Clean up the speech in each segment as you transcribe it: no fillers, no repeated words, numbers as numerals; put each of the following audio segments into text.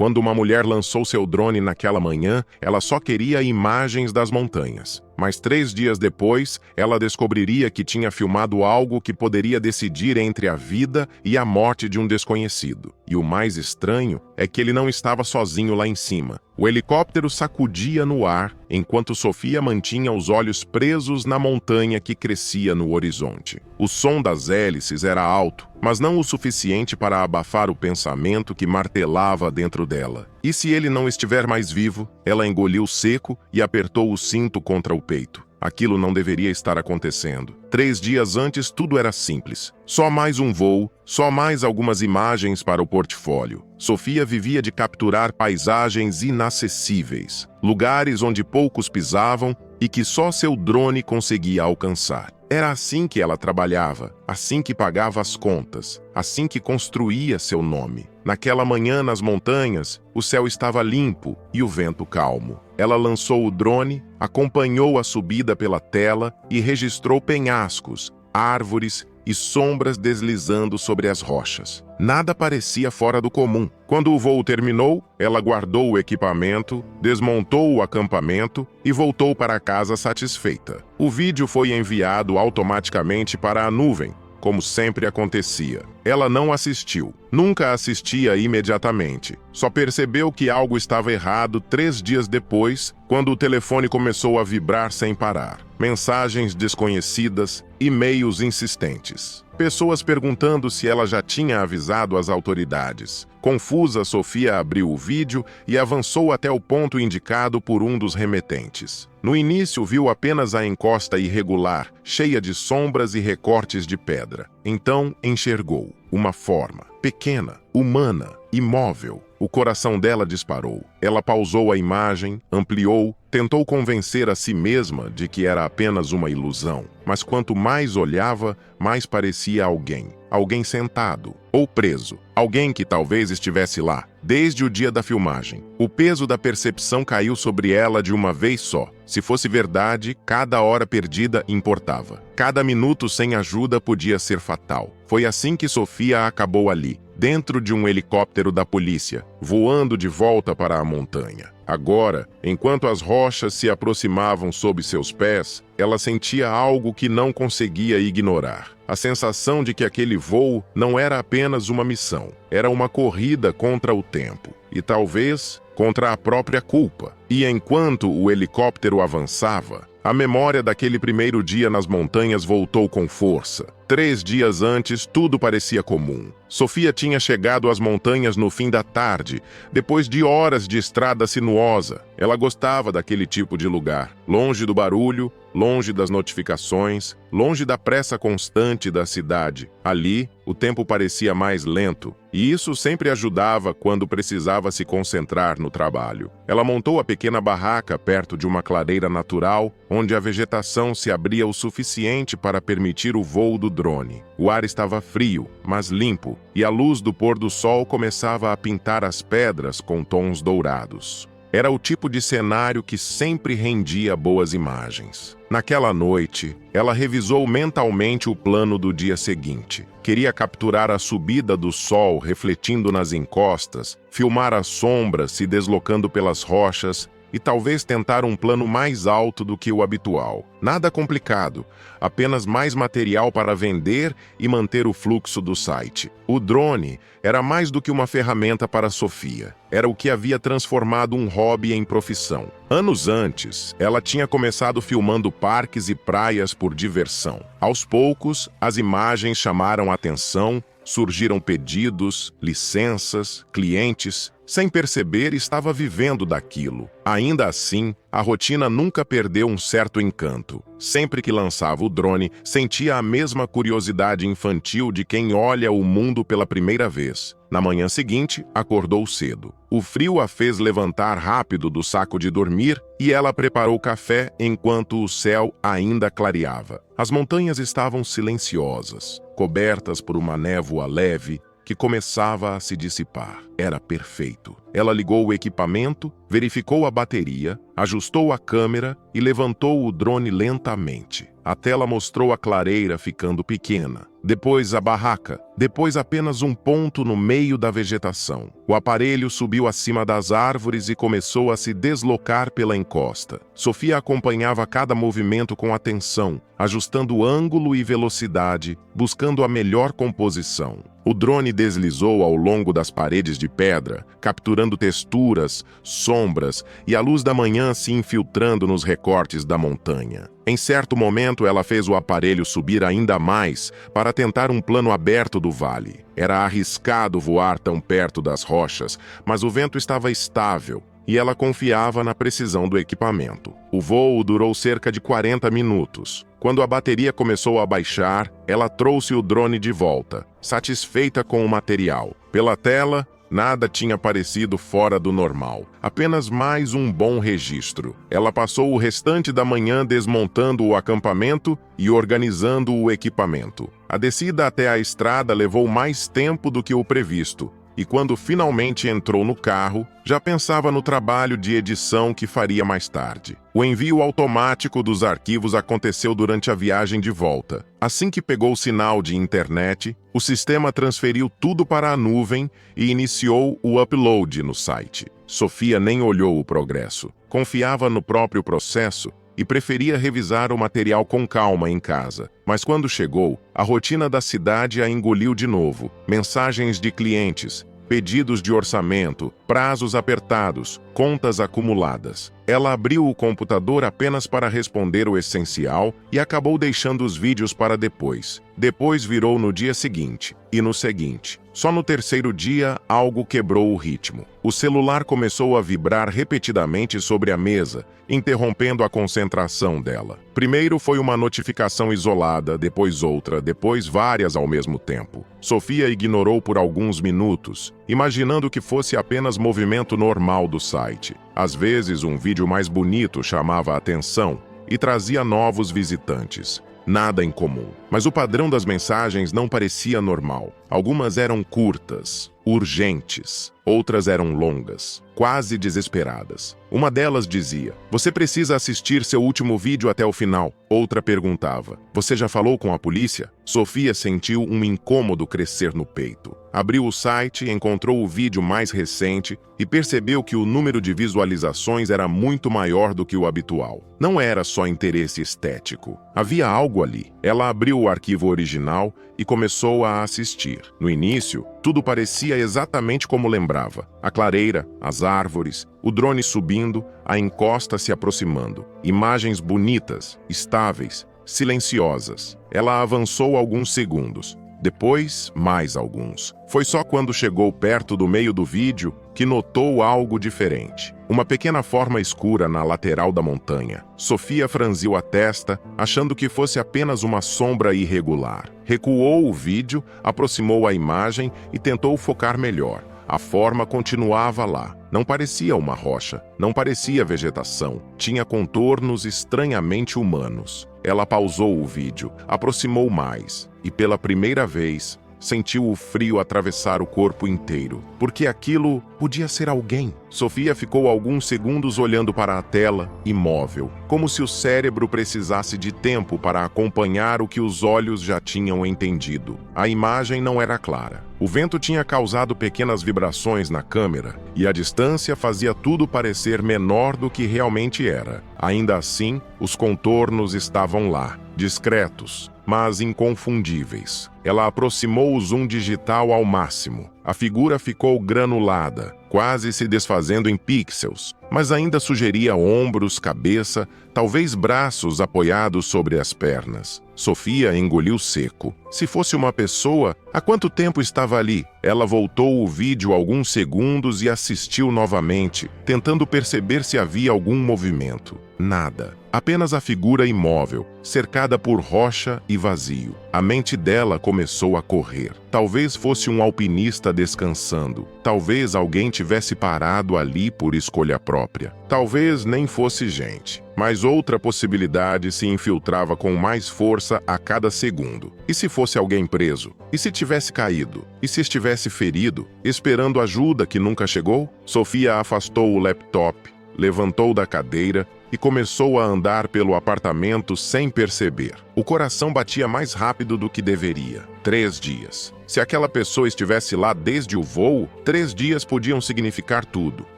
Quando uma mulher lançou seu drone naquela manhã, ela só queria imagens das montanhas. Mas 3 dias depois, ela descobriria que tinha filmado algo que poderia decidir entre a vida e a morte de um desconhecido. E o mais estranho é que ele não estava sozinho lá em cima. O helicóptero sacudia no ar, enquanto Sofia mantinha os olhos presos na montanha que crescia no horizonte. O som das hélices era alto, mas não o suficiente para abafar o pensamento que martelava dentro dela. E se ele não estiver mais vivo? Ela engoliu seco e apertou o cinto contra o peito. Aquilo não deveria estar acontecendo. 3 dias antes, tudo era simples. Só mais um voo, só mais algumas imagens para o portfólio. Sofia vivia de capturar paisagens inacessíveis, lugares onde poucos pisavam e que só seu drone conseguia alcançar. Era assim que ela trabalhava, assim que pagava as contas, assim que construía seu nome. Naquela manhã nas montanhas, o céu estava limpo e o vento calmo. Ela lançou o drone, acompanhou a subida pela tela e registrou penhascos, árvores e sombras deslizando sobre as rochas. Nada parecia fora do comum. Quando o voo terminou, ela guardou o equipamento, desmontou o acampamento e voltou para casa satisfeita. O vídeo foi enviado automaticamente para a nuvem, como sempre acontecia. Ela não assistiu. Nunca assistia imediatamente. Só percebeu que algo estava errado 3 dias depois, quando o telefone começou a vibrar sem parar. Mensagens desconhecidas, e-mails insistentes. Pessoas perguntando se ela já tinha avisado as autoridades. Confusa, Sofia abriu o vídeo e avançou até o ponto indicado por um dos remetentes. No início, viu apenas a encosta irregular, cheia de sombras e recortes de pedra. Então, enxergou uma forma, pequena, humana, imóvel. O coração dela disparou. Ela pausou a imagem, ampliou, tentou convencer a si mesma de que era apenas uma ilusão. Mas quanto mais olhava, mais parecia alguém. Alguém sentado ou preso. Alguém que talvez estivesse lá, desde o dia da filmagem. O peso da percepção caiu sobre ela de uma vez só. Se fosse verdade, cada hora perdida importava. Cada minuto sem ajuda podia ser fatal. Foi assim que Sofia acabou ali, dentro de um helicóptero da polícia, voando de volta para a montanha. Agora, enquanto as rochas se aproximavam sob seus pés, ela sentia algo que não conseguia ignorar. A sensação de que aquele voo não era apenas uma missão, era uma corrida contra o tempo. E talvez contra a própria culpa. E enquanto o helicóptero avançava, a memória daquele primeiro dia nas montanhas voltou com força. 3 dias antes, tudo parecia comum. Sofia tinha chegado às montanhas no fim da tarde, depois de horas de estrada sinuosa. Ela gostava daquele tipo de lugar, longe do barulho, longe das notificações, longe da pressa constante da cidade. Ali, o tempo parecia mais lento, e isso sempre ajudava quando precisava se concentrar no trabalho. Ela montou a pequena barraca perto de uma clareira natural, onde a vegetação se abria o suficiente para permitir o voo do drone. O ar estava frio, mas limpo, e a luz do pôr do sol começava a pintar as pedras com tons dourados. Era o tipo de cenário que sempre rendia boas imagens. Naquela noite, ela revisou mentalmente o plano do dia seguinte. Queria capturar a subida do sol refletindo nas encostas, filmar as sombras se deslocando pelas rochas e talvez tentar um plano mais alto do que o habitual. Nada complicado, apenas mais material para vender e manter o fluxo do site. O drone era mais do que uma ferramenta para Sofia. Era o que havia transformado um hobby em profissão. Anos antes, ela tinha começado filmando parques e praias por diversão. Aos poucos, as imagens chamaram a atenção, surgiram pedidos, licenças, clientes. Sem perceber, estava vivendo daquilo. Ainda assim, a rotina nunca perdeu um certo encanto. Sempre que lançava o drone, sentia a mesma curiosidade infantil de quem olha o mundo pela primeira vez. Na manhã seguinte, acordou cedo. O frio a fez levantar rápido do saco de dormir e ela preparou café enquanto o céu ainda clareava. As montanhas estavam silenciosas, cobertas por uma névoa leve que começava a se dissipar. Era perfeito. Ela ligou o equipamento, verificou a bateria, ajustou a câmera e levantou o drone lentamente. A tela mostrou a clareira ficando pequena. Depois a barraca. Depois apenas um ponto no meio da vegetação. O aparelho subiu acima das árvores e começou a se deslocar pela encosta. Sofia acompanhava cada movimento com atenção, ajustando ângulo e velocidade, buscando a melhor composição. O drone deslizou ao longo das paredes de pedra, capturando texturas, sombras e a luz da manhã se infiltrando nos recortes da montanha. Em certo momento, ela fez o aparelho subir ainda mais para tentar um plano aberto do vale. Era arriscado voar tão perto das rochas, mas o vento estava estável e ela confiava na precisão do equipamento. O voo durou cerca de 40 minutos. Quando a bateria começou a baixar, ela trouxe o drone de volta, satisfeita com o material. Pela tela, nada tinha parecido fora do normal, apenas mais um bom registro. Ela passou o restante da manhã desmontando o acampamento e organizando o equipamento. A descida até a estrada levou mais tempo do que o previsto, e quando finalmente entrou no carro, já pensava no trabalho de edição que faria mais tarde. O envio automático dos arquivos aconteceu durante a viagem de volta. Assim que pegou o sinal de internet, o sistema transferiu tudo para a nuvem e iniciou o upload no site. Sofia nem olhou o progresso. Confiava no próprio processo e preferia revisar o material com calma em casa. Mas quando chegou, a rotina da cidade a engoliu de novo. Mensagens de clientes, pedidos de orçamento, prazos apertados, contas acumuladas. Ela abriu o computador apenas para responder o essencial e acabou deixando os vídeos para depois. Depois virou no dia seguinte e no seguinte. Só no terceiro dia, algo quebrou o ritmo. O celular começou a vibrar repetidamente sobre a mesa, interrompendo a concentração dela. Primeiro foi uma notificação isolada, depois outra, depois várias ao mesmo tempo. Sofia ignorou por alguns minutos, imaginando que fosse apenas movimento normal do site. Às vezes, um vídeo mais bonito chamava a atenção e trazia novos visitantes. Nada em comum. Mas o padrão das mensagens não parecia normal. Algumas eram curtas, urgentes. Outras eram longas, quase desesperadas. Uma delas dizia: "Você precisa assistir seu último vídeo até o final." Outra perguntava: "Você já falou com a polícia?" Sofia sentiu um incômodo crescer no peito. Abriu o site, encontrou o vídeo mais recente e percebeu que o número de visualizações era muito maior do que o habitual. Não era só interesse estético. Havia algo ali. Ela abriu o arquivo original e começou a assistir. No início, tudo parecia exatamente como lembrava. A clareira, as árvores, o drone subindo, a encosta se aproximando. Imagens bonitas, estáveis, silenciosas. Ela avançou alguns segundos. Depois, mais alguns. Foi só quando chegou perto do meio do vídeo que notou algo diferente. Uma pequena forma escura na lateral da montanha. Sofia franziu a testa, achando que fosse apenas uma sombra irregular. Recuou o vídeo, aproximou a imagem e tentou focar melhor. A forma continuava lá. Não parecia uma rocha, não parecia vegetação. Tinha contornos estranhamente humanos. Ela pausou o vídeo, aproximou mais e, pela primeira vez, sentiu o frio atravessar o corpo inteiro, porque aquilo podia ser alguém. Sofia ficou alguns segundos olhando para a tela, imóvel, como se o cérebro precisasse de tempo para acompanhar o que os olhos já tinham entendido. A imagem não era clara. O vento tinha causado pequenas vibrações na câmera e a distância fazia tudo parecer menor do que realmente era. Ainda assim, os contornos estavam lá, discretos, mas inconfundíveis. Ela aproximou o zoom digital ao máximo. A figura ficou granulada, quase se desfazendo em pixels, mas ainda sugeria ombros, cabeça, talvez braços apoiados sobre as pernas. Sofia engoliu seco. Se fosse uma pessoa, há quanto tempo estava ali? Ela voltou o vídeo alguns segundos e assistiu novamente, tentando perceber se havia algum movimento. Nada. Apenas a figura imóvel, cercada por rocha e vazio. A mente dela começou a correr. Talvez fosse um alpinista descansando. Talvez alguém tivesse parado ali por escolha própria. Talvez nem fosse gente. Mas outra possibilidade se infiltrava com mais força a cada segundo. E se fosse alguém preso? E se tivesse caído? E se estivesse ferido, esperando ajuda que nunca chegou? Sofia afastou o laptop, levantou da cadeira e começou a andar pelo apartamento sem perceber. O coração batia mais rápido do que deveria. 3 dias. Se aquela pessoa estivesse lá desde o voo, 3 dias podiam significar tudo,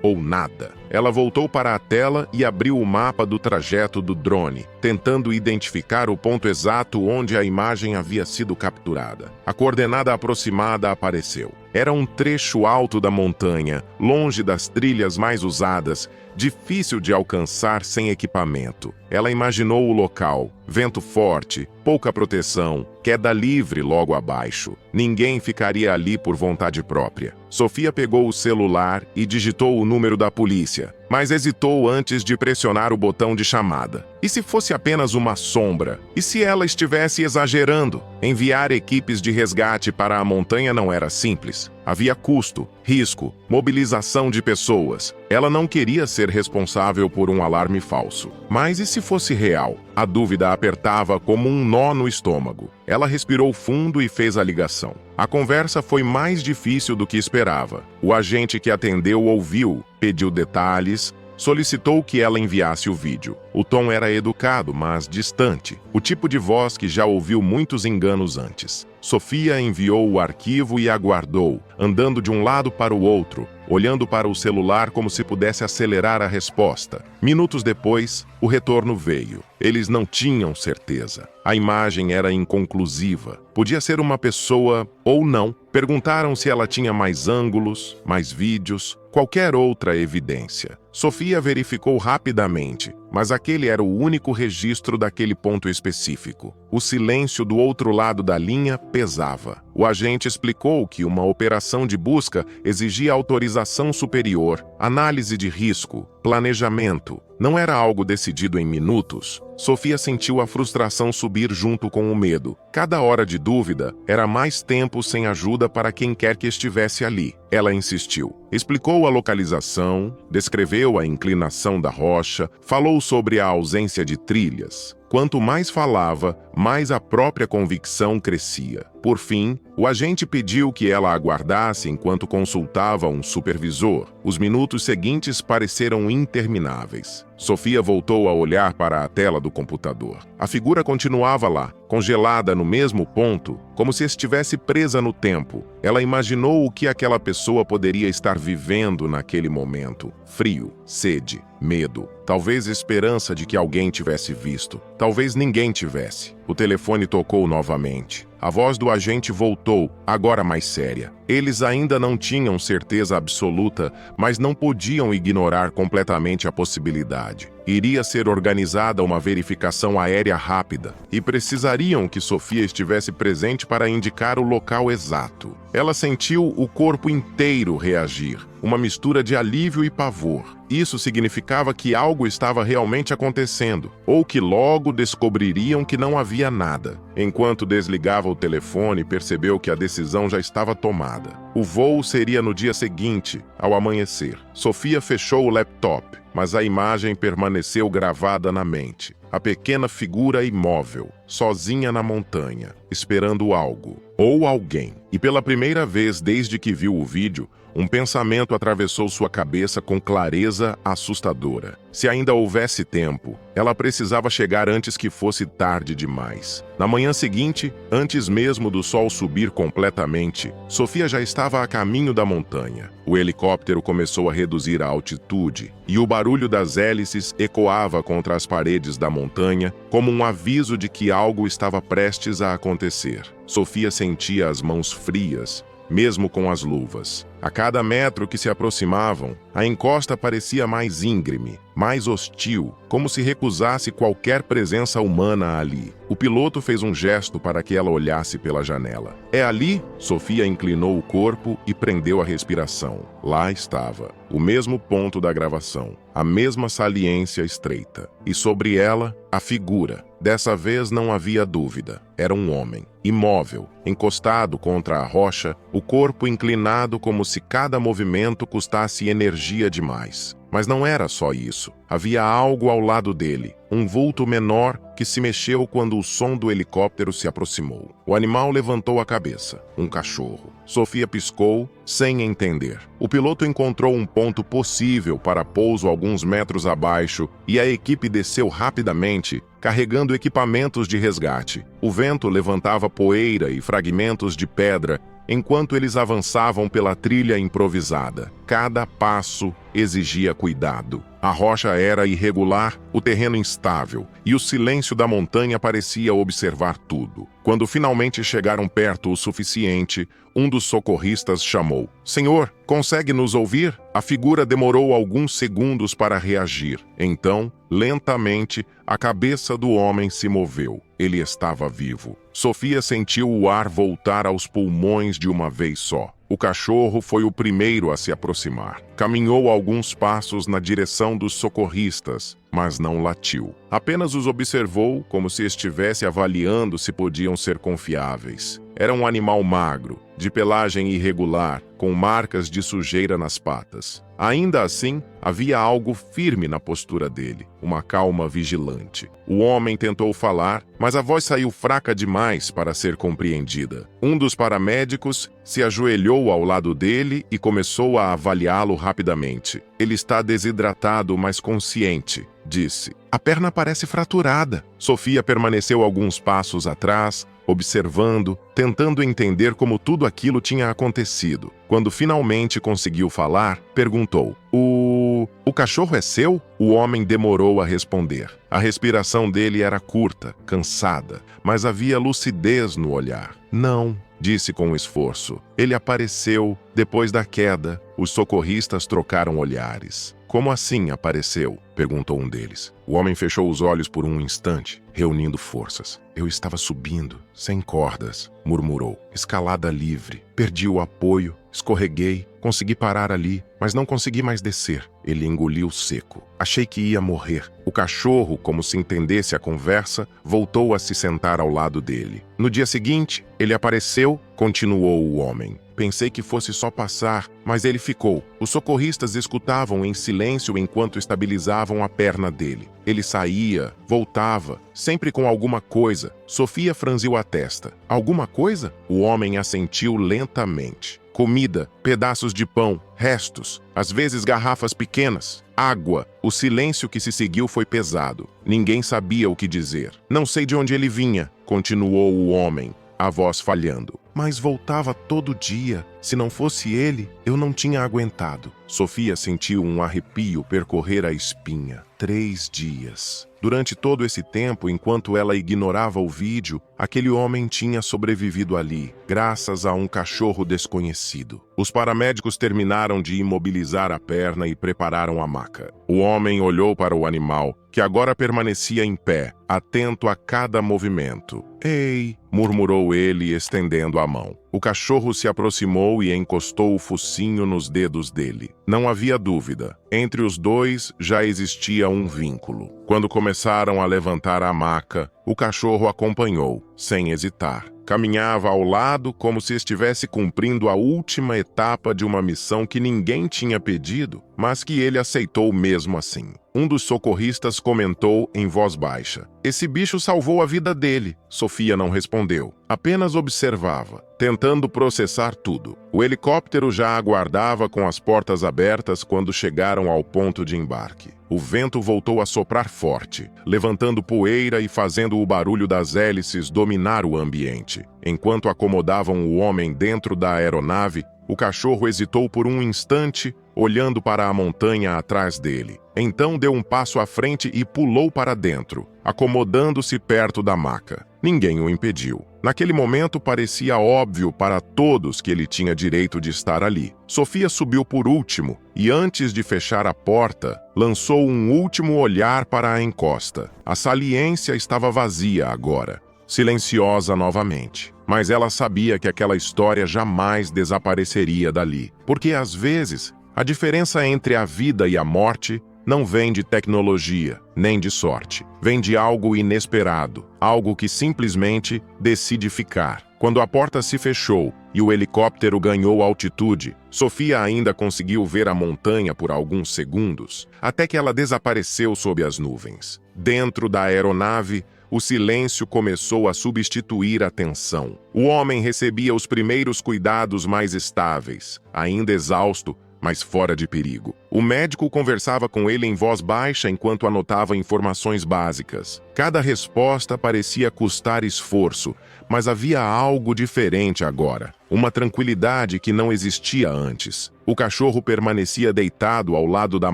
ou nada. Ela voltou para a tela e abriu o mapa do trajeto do drone, tentando identificar o ponto exato onde a imagem havia sido capturada. A coordenada aproximada apareceu. Era um trecho alto da montanha, longe das trilhas mais usadas, difícil de alcançar sem equipamento. Ela imaginou o local: vento forte, pouca proteção, queda livre logo abaixo. Ninguém ficaria ali por vontade própria. Sofia pegou o celular e digitou o número da polícia, mas hesitou antes de pressionar o botão de chamada. E se fosse apenas uma sombra? E se ela estivesse exagerando? Enviar equipes de resgate para a montanha não era simples. Havia custo, risco, mobilização de pessoas. Ela não queria ser responsável por um alarme falso. Mas e se fosse real? A dúvida apertava como um nó no estômago. Ela respirou fundo e fez a ligação. A conversa foi mais difícil do que esperava. O agente que atendeu ouviu, pediu detalhes, solicitou que ela enviasse o vídeo. O tom era educado, mas distante. O tipo de voz que já ouviu muitos enganos antes. Sofia enviou o arquivo e aguardou, andando de um lado para o outro, olhando para o celular como se pudesse acelerar a resposta. Minutos depois, o retorno veio. Eles não tinham certeza. A imagem era inconclusiva. Podia ser uma pessoa ou não. Perguntaram se ela tinha mais ângulos, mais vídeos, qualquer outra evidência. Sofia verificou rapidamente, mas aquele era o único registro daquele ponto específico. O silêncio do outro lado da linha pesava. O agente explicou que uma operação de busca exigia autorização superior, análise de risco, planejamento. Não era algo decidido em minutos. Sofia sentiu a frustração subir junto com o medo. Cada hora de dúvida era mais tempo sem ajuda para quem quer que estivesse ali. Ela insistiu. Explicou a localização, descreveu a inclinação da rocha, falou sobre a ausência de trilhas. Quanto mais falava, mais a própria convicção crescia. Por fim, o agente pediu que ela aguardasse enquanto consultava um supervisor. Os minutos seguintes pareceram intermináveis. Sofia voltou a olhar para a tela do computador. A figura continuava lá, congelada no mesmo ponto, como se estivesse presa no tempo. Ela imaginou o que aquela pessoa poderia estar vivendo naquele momento. Frio, sede, medo, talvez esperança de que alguém tivesse visto. Talvez ninguém tivesse. O telefone tocou novamente. A voz do agente voltou, agora mais séria. Eles ainda não tinham certeza absoluta, mas não podiam ignorar completamente a possibilidade. Iria ser organizada uma verificação aérea rápida e precisariam que Sofia estivesse presente para indicar o local exato. Ela sentiu o corpo inteiro reagir, uma mistura de alívio e pavor. Isso significava que algo estava realmente acontecendo, ou que logo descobririam que não havia nada. Enquanto desligava o telefone, percebeu que a decisão já estava tomada. O voo seria no dia seguinte, ao amanhecer. Sofia fechou o laptop, mas a imagem permaneceu gravada na mente. A pequena figura imóvel, sozinha na montanha, esperando algo ou alguém. E pela primeira vez desde que viu o vídeo, um pensamento atravessou sua cabeça com clareza assustadora. Se ainda houvesse tempo, ela precisava chegar antes que fosse tarde demais. Na manhã seguinte, antes mesmo do sol subir completamente, Sofia já estava a caminho da montanha. O helicóptero começou a reduzir a altitude e o barulho das hélices ecoava contra as paredes da montanha como um aviso de que algo estava prestes a acontecer. Sofia sentia as mãos frias, mesmo com as luvas. A cada metro que se aproximavam, a encosta parecia mais íngreme, mais hostil, como se recusasse qualquer presença humana ali. O piloto fez um gesto para que ela olhasse pela janela. "É ali?" Sofia inclinou o corpo e prendeu a respiração. Lá estava, o mesmo ponto da gravação, a mesma saliência estreita. E sobre ela, a figura. Dessa vez não havia dúvida. Era um homem, imóvel, encostado contra a rocha, o corpo inclinado como se cada movimento custasse energia demais. Mas não era só isso. Havia algo ao lado dele, um vulto menor que se mexeu quando o som do helicóptero se aproximou. O animal levantou a cabeça. Um cachorro. Sofia piscou, sem entender. O piloto encontrou um ponto possível para pouso alguns metros abaixo e a equipe desceu rapidamente, carregando equipamentos de resgate. O vento levantava poeira e fragmentos de pedra enquanto eles avançavam pela trilha improvisada. Cada passo exigia cuidado. A rocha era irregular, o terreno instável, e o silêncio da montanha parecia observar tudo. Quando finalmente chegaram perto o suficiente, um dos socorristas chamou: "Senhor, consegue nos ouvir?" A figura demorou alguns segundos para reagir. Então, lentamente, a cabeça do homem se moveu. Ele estava vivo. Sofia sentiu o ar voltar aos pulmões de uma vez só. O cachorro foi o primeiro a se aproximar. Caminhou alguns passos na direção dos socorristas, mas não latiu. Apenas os observou como se estivesse avaliando se podiam ser confiáveis. Era um animal magro, de pelagem irregular, com marcas de sujeira nas patas. Ainda assim, havia algo firme na postura dele, uma calma vigilante. O homem tentou falar, mas a voz saiu fraca demais para ser compreendida. Um dos paramédicos se ajoelhou ao lado dele e começou a avaliá-lo rapidamente. "Ele está desidratado, mas consciente", disse. "A perna parece fraturada." Sofia permaneceu alguns passos atrás, observando, tentando entender como tudo aquilo tinha acontecido. Quando finalmente conseguiu falar, perguntou: O cachorro é seu?" O homem demorou a responder. A respiração dele era curta, cansada, mas havia lucidez no olhar. "Não", disse com esforço. "Ele apareceu depois da queda." Os socorristas trocaram olhares. "Como assim apareceu?" perguntou um deles. O homem fechou os olhos por um instante, reunindo forças. "Eu estava subindo, sem cordas", murmurou. "Escalada livre. Perdi o apoio, escorreguei, consegui parar ali, mas não consegui mais descer." Ele engoliu seco. "Achei que ia morrer." O cachorro, como se entendesse a conversa, voltou a se sentar ao lado dele. "No dia seguinte, ele apareceu", continuou o homem. "Pensei que fosse só passar, mas ele ficou." Os socorristas escutavam em silêncio enquanto estabilizavam a perna dele. Ele saía, voltava, sempre com alguma coisa. Sofia franziu a testa. "Alguma coisa?" O homem assentiu lentamente. "Comida, pedaços de pão, restos, às vezes garrafas pequenas, água." O silêncio que se seguiu foi pesado. Ninguém sabia o que dizer. "Não sei de onde ele vinha", continuou o homem, a voz falhando. "Mas voltava todo dia. Se não fosse ele, eu não tinha aguentado." Sofia sentiu um arrepio percorrer a espinha. 3 dias. Durante todo esse tempo, enquanto ela ignorava o vídeo, aquele homem tinha sobrevivido ali, graças a um cachorro desconhecido. Os paramédicos terminaram de imobilizar a perna e prepararam a maca. O homem olhou para o animal, que agora permanecia em pé, atento a cada movimento. "Ei", murmurou ele, estendendo a mão. O cachorro se aproximou e encostou o focinho nos dedos dele. Não havia dúvida. Entre os dois já existia um vínculo. Quando começaram a levantar a maca, o cachorro acompanhou, sem hesitar. Caminhava ao lado como se estivesse cumprindo a última etapa de uma missão que ninguém tinha pedido, mas que ele aceitou mesmo assim. Um dos socorristas comentou em voz baixa: "Esse bicho salvou a vida dele." Sofia não respondeu, apenas observava, tentando processar tudo. O helicóptero já aguardava com as portas abertas quando chegaram ao ponto de embarque. O vento voltou a soprar forte, levantando poeira e fazendo o barulho das hélices dominar o ambiente. Enquanto acomodavam o homem dentro da aeronave, o cachorro hesitou por um instante, olhando para a montanha atrás dele. Então deu um passo à frente e pulou para dentro, acomodando-se perto da maca. Ninguém o impediu. Naquele momento parecia óbvio para todos que ele tinha direito de estar ali. Sofia subiu por último e, antes de fechar a porta, lançou um último olhar para a encosta. A saliência estava vazia agora, silenciosa novamente. Mas ela sabia que aquela história jamais desapareceria dali, porque às vezes a diferença entre a vida e a morte não vem de tecnologia, nem de sorte. Vem de algo inesperado, algo que simplesmente decide ficar. Quando a porta se fechou e o helicóptero ganhou altitude. Sofia ainda conseguiu ver a montanha por alguns segundos, até que ela desapareceu sob as nuvens. Dentro da aeronave, o silêncio começou a substituir a tensão. O homem recebia os primeiros cuidados mais estáveis, ainda exausto, mas fora de perigo. O médico conversava com ele em voz baixa enquanto anotava informações básicas. Cada resposta parecia custar esforço, mas havia algo diferente agora. Uma tranquilidade que não existia antes. O cachorro permanecia deitado ao lado da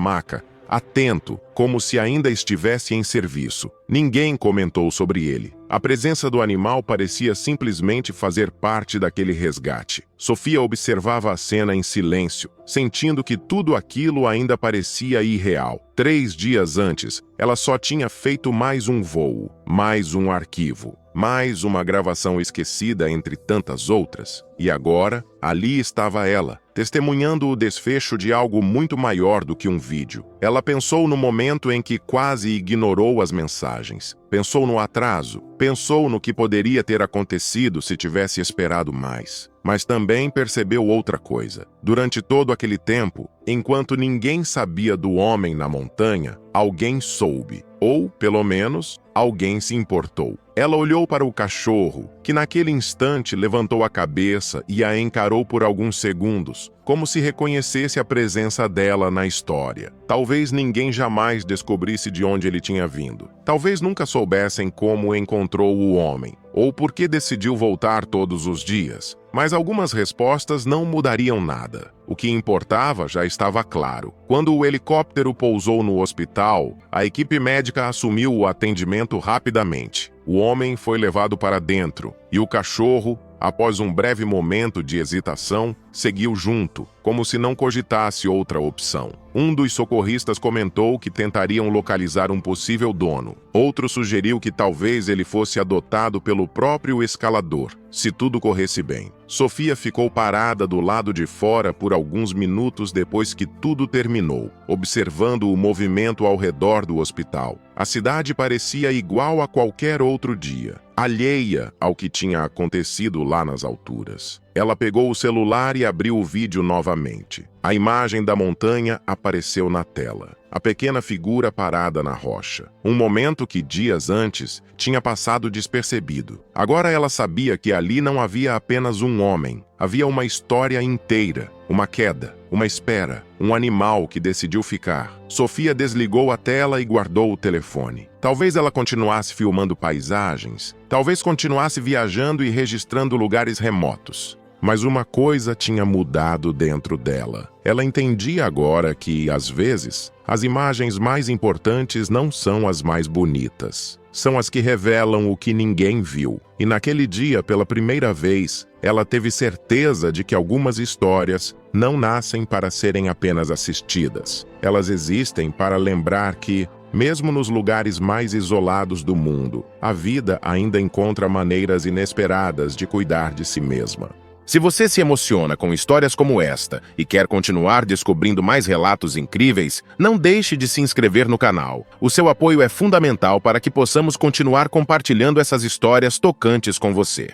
maca, atento, como se ainda estivesse em serviço. Ninguém comentou sobre ele. A presença do animal parecia simplesmente fazer parte daquele resgate. Sofia observava a cena em silêncio, sentindo que tudo aquilo ainda parecia irreal. 3 dias antes, ela só tinha feito mais um voo, mais um arquivo, mais uma gravação esquecida entre tantas outras. E agora, ali estava ela, testemunhando o desfecho de algo muito maior do que um vídeo. Ela pensou no momento em que quase ignorou as mensagens. Pensou no atraso, pensou no que poderia ter acontecido se tivesse esperado mais. Mas também percebeu outra coisa. Durante todo aquele tempo, enquanto ninguém sabia do homem na montanha, alguém soube. Ou, pelo menos, alguém se importou. Ela olhou para o cachorro, que naquele instante levantou a cabeça e a encarou por alguns segundos, como se reconhecesse a presença dela na história. Talvez ninguém jamais descobrisse de onde ele tinha vindo. Talvez nunca soubessem como encontrou o homem, ou por que decidiu voltar todos os dias. Mas algumas respostas não mudariam nada. O que importava já estava claro. Quando o helicóptero pousou no hospital, a equipe médica assumiu o atendimento rapidamente. O homem foi levado para dentro e o cachorro, após um breve momento de hesitação, seguiu junto, como se não cogitasse outra opção. Um dos socorristas comentou que tentariam localizar um possível dono. Outro sugeriu que talvez ele fosse adotado pelo próprio escalador, se tudo corresse bem. Sofia ficou parada do lado de fora por alguns minutos depois que tudo terminou, observando o movimento ao redor do hospital. A cidade parecia igual a qualquer outro dia, alheia ao que tinha acontecido lá nas alturas. Ela pegou o celular e abriu o vídeo novamente. A imagem da montanha apareceu na tela. A pequena figura parada na rocha. Um momento que dias antes tinha passado despercebido. Agora ela sabia que ali não havia apenas um homem. Havia uma história inteira. Uma queda, uma espera, um animal que decidiu ficar. Sofia desligou a tela e guardou o telefone. Talvez ela continuasse filmando paisagens. Talvez continuasse viajando e registrando lugares remotos. Mas uma coisa tinha mudado dentro dela. Ela entendia agora que, às vezes, as imagens mais importantes não são as mais bonitas. São as que revelam o que ninguém viu. E naquele dia, pela primeira vez, ela teve certeza de que algumas histórias não nascem para serem apenas assistidas. Elas existem para lembrar que, mesmo nos lugares mais isolados do mundo, a vida ainda encontra maneiras inesperadas de cuidar de si mesma. Se você se emociona com histórias como esta e quer continuar descobrindo mais relatos incríveis, não deixe de se inscrever no canal. O seu apoio é fundamental para que possamos continuar compartilhando essas histórias tocantes com você.